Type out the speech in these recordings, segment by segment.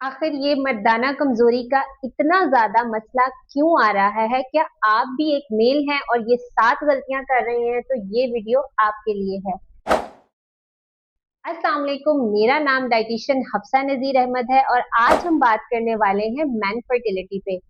आखिर ये मर्दाना कमजोरी का इतना ज्यादा मसला क्यों आ रहा है? क्या आप भी एक मेल हैं और ये 7 गलतियां कर रहे हैं? तो ये वीडियो आपके लिए है। अस्सलाम वालेकुम, मेरा नाम डाइटिशियन हफ्सा नजीर अहमद है और आज हम बात करने वाले हैं मैन फर्टिलिटी पे।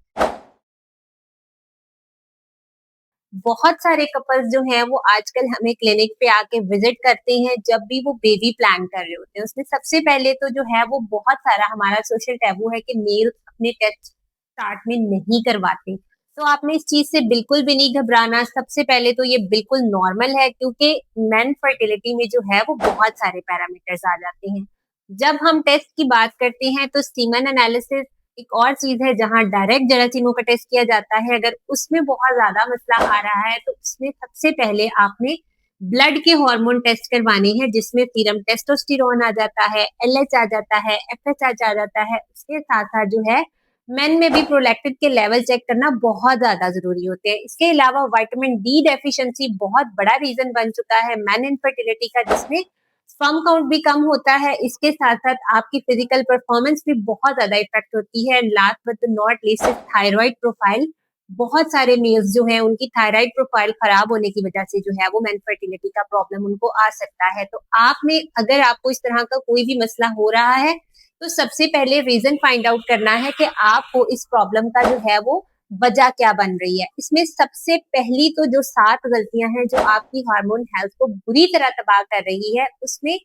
बहुत सारे कपल्स जो हैं वो आजकल हमें क्लिनिक पे आके विजिट करते हैं जब भी वो बेबी प्लान कर रहे होते हैं। उसमें सबसे पहले तो जो है वो बहुत सारा हमारा सोशल टैबू है कि मेल अपने टेस्ट स्टार्ट में नहीं करवाते। तो आपने इस चीज से बिल्कुल भी नहीं घबराना। सबसे पहले तो ये बिल्कुल नॉर्मल है क्योंकि मेन फर्टिलिटी में जो है वो बहुत सारे पैरामीटर्स आ जाते हैं। जब हम टेस्ट की बात करते हैं तो सीमन एनालिसिस एक और चीज है जहां डायरेक्ट जरासीमों का टेस्ट किया जाता है। अगर उसमें बहुत ज्यादा मसला आ रहा है तो उसमें सबसे पहले आपने ब्लड के हार्मोन टेस्ट करवाने हैं, जिसमें सीरम टेस्टोस्टेरोन आ जाता है, एलएच आ जाता है, एफएसएच आ जाता है। उसके साथ साथ जो है मेन में भी प्रोलैक्टिन के लेवल चेक करना बहुत ज्यादा जरूरी होते हैं। इसके अलावा विटामिन डी डेफिशिएंसी बहुत बड़ा रीजन बन चुका है मेन इनफर्टिलिटी का, जिसमें स्पर्म काउंट भी कम होता है। इसके साथ साथ आपकी फिजिकल परफॉर्मेंस भी बहुत ज्यादा इफेक्ट होती है। Last but not least thyroid profile. बहुत सारे मेल्स जो हैं उनकी थायराइड प्रोफाइल खराब होने की वजह से जो है वो मेन फर्टिलिटी का प्रॉब्लम उनको आ सकता है। तो आपने अगर आपको इस तरह का कोई भी मसला हो रहा है तो सबसे पहले रीजन फाइंड आउट करना है कि आपको इस प्रॉब्लम का जो है वो वजह क्या बन रही है। इसमें सबसे पहली तो जो 7 गलतियां हैं जो आपकी हार्मोन हेल्थ को बुरी तरह तबाह कर रही है, उसमें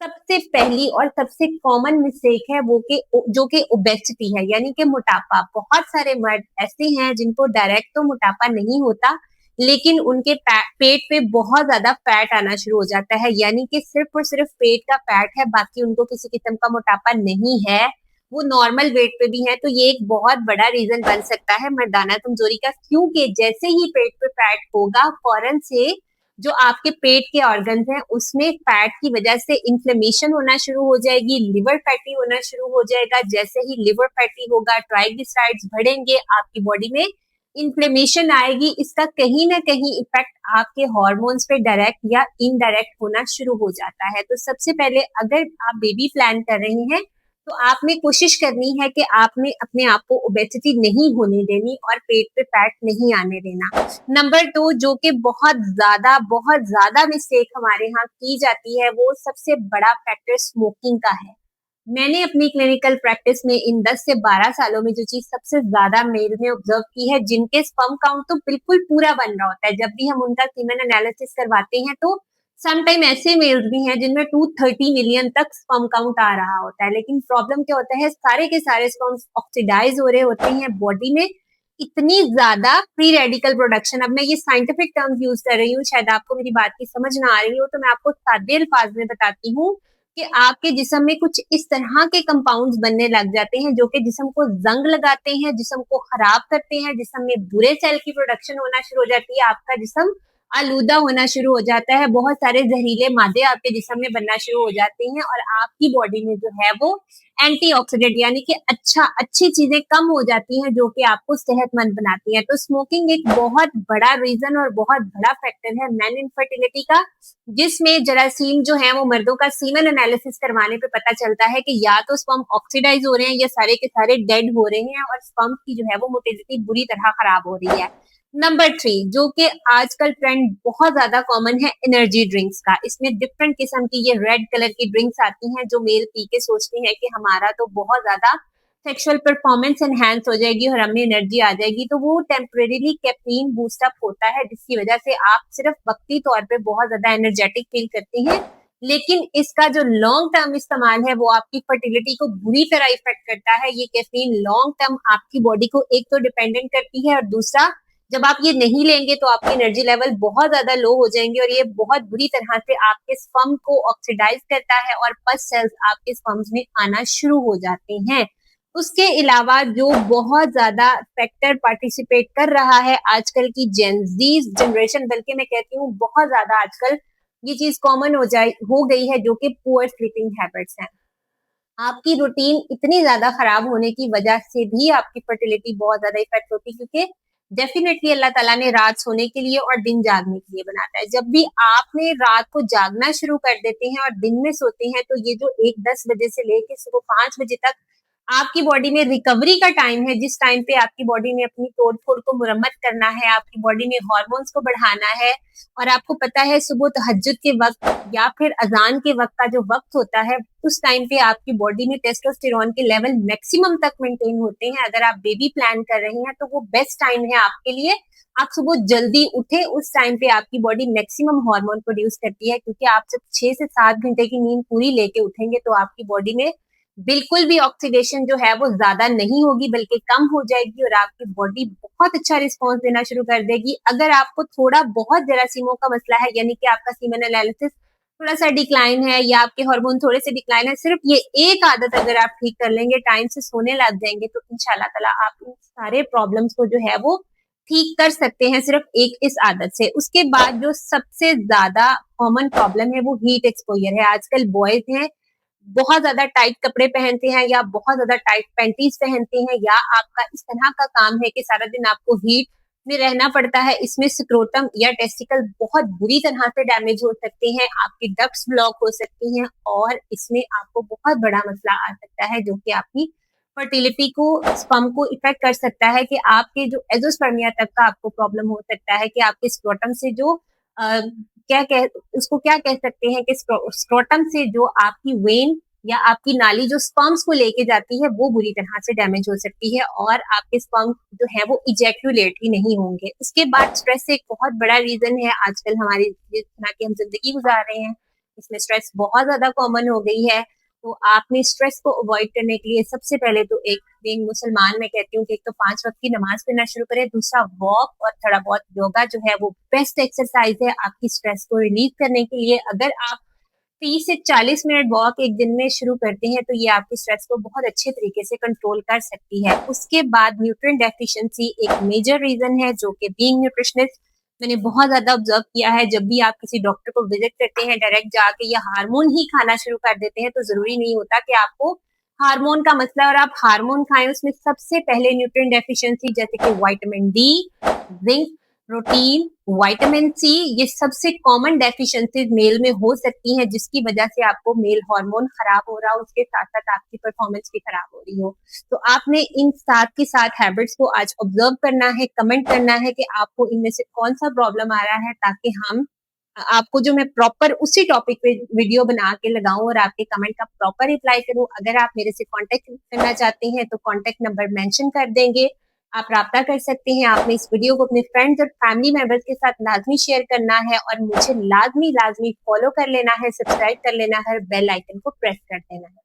सबसे पहली और सबसे कॉमन मिस्टेक है वो कि जो कि ओबेसिटी है, यानी कि मोटापा। बहुत सारे मर्द ऐसे हैं जिनको डायरेक्ट तो मोटापा नहीं होता, लेकिन उनके पेट पे बहुत ज्यादा फैट आना शुरू हो जाता है, यानी कि सिर्फ और सिर्फ पेट का फैट है, बाकी उनको किसी किस्म का मोटापा नहीं है। वो नॉर्मल वेट पे भी है। तो ये एक बहुत बड़ा रीजन बन सकता है मर्दाना कमजोरी का, क्योंकि जैसे ही पेट पे फैट होगा फौरन से जो आपके पेट के ऑर्गन्स हैं उसमें फैट की वजह से इन्फ्लेमेशन होना शुरू हो जाएगी, लिवर फैटी होना शुरू हो जाएगा। जैसे ही लिवर फैटी होगा ट्राइग्लिसराइड्स बढ़ेंगे, आपकी बॉडी में इन्फ्लेमेशन आएगी। इसका कहीं ना कहीं इफेक्ट आपके हॉर्मोन्स पे डायरेक्ट या इनडायरेक्ट होना शुरू हो जाता है। तो सबसे पहले अगर आप बेबी प्लान कर रहे हैं तो आपने कोशिश करनी है कि आपने अपने आप को ओबेसिटी नहीं होने देनी और पेट पे फैट नहीं आने देना। नंबर 2, जो कि बहुत ज्यादा मिस्टेक हमारे यहाँ की जाती है, वो सबसे बड़ा फैक्टर स्मोकिंग का है। मैंने अपनी क्लिनिकल प्रैक्टिस में इन 10 से 12 सालों में जो चीज सबसे ज्यादा मेल में ऑब्जर्व की है, जिनके स्पर्म काउंट तो बिल्कुल पूरा बन रहा होता है, जब भी हम उनका सीमेन एनालिसिस करवाते हैं तो सम टाइम ऐसे मेल्स भी हैं जिनमें 230 मिलियन तक स्पर्म काउंट आ रहा होता है। लेकिन प्रॉब्लम क्या होता है, सारे के सारे स्पर्म ऑक्सीडाइज हो रहे होते हैं बॉडी में। इतनी ज्यादा फ्री रेडिकल प्रोडक्शन, अब मैं ये साइंटिफिक टर्म्स यूज कर रही हूँ, शायद आपको मेरी बात की समझ ना आ रही हो, तो मैं आपको सादे अल्फाज में बताती हूँ कि आपके जिस्म में कुछ इस तरह के कंपाउंड्स बनने लग जाते हैं जो कि जिस्म को जंग लगाते हैं, जिस्म को खराब करते हैं, जिस्म में बुरे सेल की प्रोडक्शन होना शुरू हो जाती है, आपका जिस्म आलूदा होना शुरू हो जाता है, बहुत सारे जहरीले मादे आपके जिस्म में बनना शुरू हो जाते हैं और आपकी बॉडी में जो है वो एंटीऑक्सीडेंट यानी कि अच्छी चीजें कम हो जाती हैं जो कि आपको सेहतमंद बनाती हैं। तो स्मोकिंग एक बहुत बड़ा रीजन और बहुत बड़ा फैक्टर है मेन इनफर्टिलिटी का, जिसमें जरासीम जो है वो मर्दों का सीमन एनालिसिस करवाने पे पता चलता है कि या तो स्पर्म ऑक्सीडाइज हो रहे हैं या सारे के सारे डेड हो रहे हैं और स्पर्म की जो है वो मोटिलिटी बुरी तरह खराब हो रही है। नंबर 3, जो कि आजकल ट्रेंड बहुत ज्यादा कॉमन है, एनर्जी ड्रिंक्स का। इसमें डिफरेंट किस्म की ये रेड कलर की ड्रिंक्स आती हैं जो मेल पी के सोचते हैं कि हमारा तो बहुत ज्यादा सेक्सुअल परफॉर्मेंस एनहांस हो जाएगी और हमें एनर्जी आ जाएगी। तो वो टेम्परेरीली कैफीन बूस्ट अप होता है, जिसकी वजह से आप सिर्फ वक्ती तौर पे बहुत ज्यादा एनर्जेटिक फील करते हैं, लेकिन इसका जो लॉन्ग टर्म इस्तेमाल है वो आपकी फर्टिलिटी को बुरी तरह इफेक्ट करता है। ये कैफीन लॉन्ग टर्म आपकी बॉडी को एक तो डिपेंडेंट करती है और दूसरा, जब आप ये नहीं लेंगे तो आपकी एनर्जी लेवल बहुत ज्यादा लो हो जाएंगे और ये बहुत बुरी तरह से आपके स्पर्म को ऑक्सीडाइज करता है और पस सेल्स आपके स्पर्म्स में आना शुरू हो जाते हैं। उसके अलावा जो बहुत ज्यादा फैक्टर पार्टिसिपेट कर रहा है आजकल की जेनजी जनरेशन, बल्कि मैं कहती हूँ बहुत ज्यादा आजकल ये चीज कॉमन हो गई है, जो कि पुअर स्लीपिंग हैबिट्स हैं। आपकी रूटीन इतनी ज्यादा खराब होने की वजह से भी आपकी फर्टिलिटी बहुत ज्यादा इफेक्ट होती है, क्योंकि डेफिनेटली अल्लाह ताला ने रात सोने के लिए और दिन जागने के लिए बनाता है। जब भी आपने रात को जागना शुरू कर देते हैं और दिन में सोते हैं तो ये जो 1-10 बजे से लेके सुबह 5 बजे तक आपकी बॉडी में रिकवरी का टाइम है, जिस टाइम पे आपकी बॉडी ने अपनी तोड़-फोड़ को मुरम्मत करना है, आपकी बॉडी में हार्मोन्स को बढ़ाना है और आपको पता है सुबह तहज्जुद के वक़्त या फिर अज़ान के वक़्त का जो वक़्त होता है, उस टाइम पे आपकी बॉडी में टेस्टोस्टेरोन के लेवल मैक्सिमम तक मेंटेन होते हैं। अगर आप बेबी प्लान कर रही हैं, तो वो बेस्ट टाइम है आपके लिए। आप सुबह जल्दी उठे, उस टाइम पे आपकी बॉडी मैक्सिमम हार्मोन प्रोड्यूस करती है, क्योंकि आप जब 6 से 7 घंटे की नींद पूरी लेके उठेंगे, तो आपकी बॉडी में बिल्कुल भी ऑक्सीडेशन जो है वो ज्यादा नहीं होगी, बल्कि कम हो जाएगी और आपकी बॉडी बहुत अच्छा रिस्पॉन्स देना शुरू कर देगी। अगर आपको थोड़ा बहुत जरासीमों का मसला है, यानी कि आपका सीमेन एनालिसिस थोड़ा सा डिक्लाइन है या आपके हार्मोन थोड़े से डिक्लाइन है, सिर्फ ये एक आदत अगर आप ठीक कर लेंगे, टाइम से सोने लग जाएंगे, तो इंशाल्लाह ताला आप इन सारे प्रॉब्लम्स को जो है वो ठीक कर सकते हैं, सिर्फ एक इस आदत से। उसके बाद जो सबसे ज्यादा कॉमन प्रॉब्लम है वो हीट एक्सपोजर है। आजकल बॉयज हैं, बहुत ज्यादा टाइट कपड़े पहनते हैं या बहुत ज्यादा टाइट पैंटीज पहनते हैं, या आपका इस तरह का काम है कि सारा दिन आपको हीट में रहना पड़ता है। इसमें स्क्रोटम या टेस्टिकल बहुत बुरी तरह से डैमेज हो सकते हैं, आपकी डक्ट्स ब्लॉक हो सकती हैं और इसमें आपको बहुत बड़ा मसला आ सकता है, जो कि आपकी फर्टिलिटी को, स्पर्म को इफेक्ट कर सकता है, कि आपके जो एजोस्पर्मिया तक का आपको प्रॉब्लम हो सकता है, कि आपके स्क्रोटम से जो क्या कह उसको क्या कह सकते हैं कि स्क्रोटम से जो आपकी वेन या आपकी नाली जो स्पर्म्स को लेके जाती है, वो बुरी तरह से डैमेज हो सकती है और आपके स्पर्म जो है वो इजैक्यूलेट ही नहीं होंगे। उसके बाद स्ट्रेस एक बहुत बड़ा रीजन है आजकल हमारी जिस तरह की हम जिंदगी गुजार रहे हैं, इसमें स्ट्रेस बहुत ज्यादा कॉमन हो गई है। तो आपने स्ट्रेस को अवॉइड करने के लिए सबसे पहले तो एक बीइंग मुसलमान मैं कहती हूँ कि एक तो 5 वक्त की नमाज पढ़ना शुरू करें, दूसरा वॉक और थोड़ा बहुत योगा जो है वो बेस्ट एक्सरसाइज है आपकी स्ट्रेस को रिलीव करने के लिए। अगर आप 30 से 40 मिनट वॉक एक दिन में शुरू करते हैं, तो ये आपकी स्ट्रेस को बहुत अच्छे तरीके से कंट्रोल कर सकती है। उसके बाद न्यूट्रिएंट डेफिशिएंसी एक मेजर रीजन है, जो कि बीइंग न्यूट्रिशनिस्ट मैंने बहुत ज्यादा ऑब्जर्व किया है। जब भी आप किसी डॉक्टर को विजिट करते हैं, डायरेक्ट जाके या हार्मोन ही खाना शुरू कर देते हैं, तो जरूरी नहीं होता कि आपको हार्मोन का मसला और आप हार्मोन खाएं। उसमें सबसे पहले न्यूट्रिएंट डेफिशिएंसी जैसे कि vitamin D, zinc, protein, vitamin C, ये सबसे कॉमन डेफिशिएंसीज मेल में हो सकती हैं, जिसकी वजह से आपको मेल हार्मोन खराब हो रहा हो, उसके साथ साथ आपकी परफॉर्मेंस भी खराब हो रही हो। तो आपने इन साथ के साथ हैबिट्स को आज ऑब्जर्व करना है, कमेंट करना है कि आपको इनमें से कौन सा प्रॉब्लम आ रहा है, ताकि हम आपको जो मैं प्रॉपर उसी टॉपिक पे वीडियो बना के लगाऊं और आपके कमेंट का प्रॉपर रिप्लाई करूं। अगर आप मेरे से कांटेक्ट करना चाहते हैं, तो कांटेक्ट नंबर मेंशन कर देंगे, आप राब्ता कर सकते हैं। आपने इस वीडियो को अपने फ्रेंड्स और फैमिली मेंबर्स के साथ लाजमी शेयर करना है और मुझे लाजमी लाजमी फॉलो कर लेना है, सब्सक्राइब कर लेना है, बेल आइकन को प्रेस कर देना है।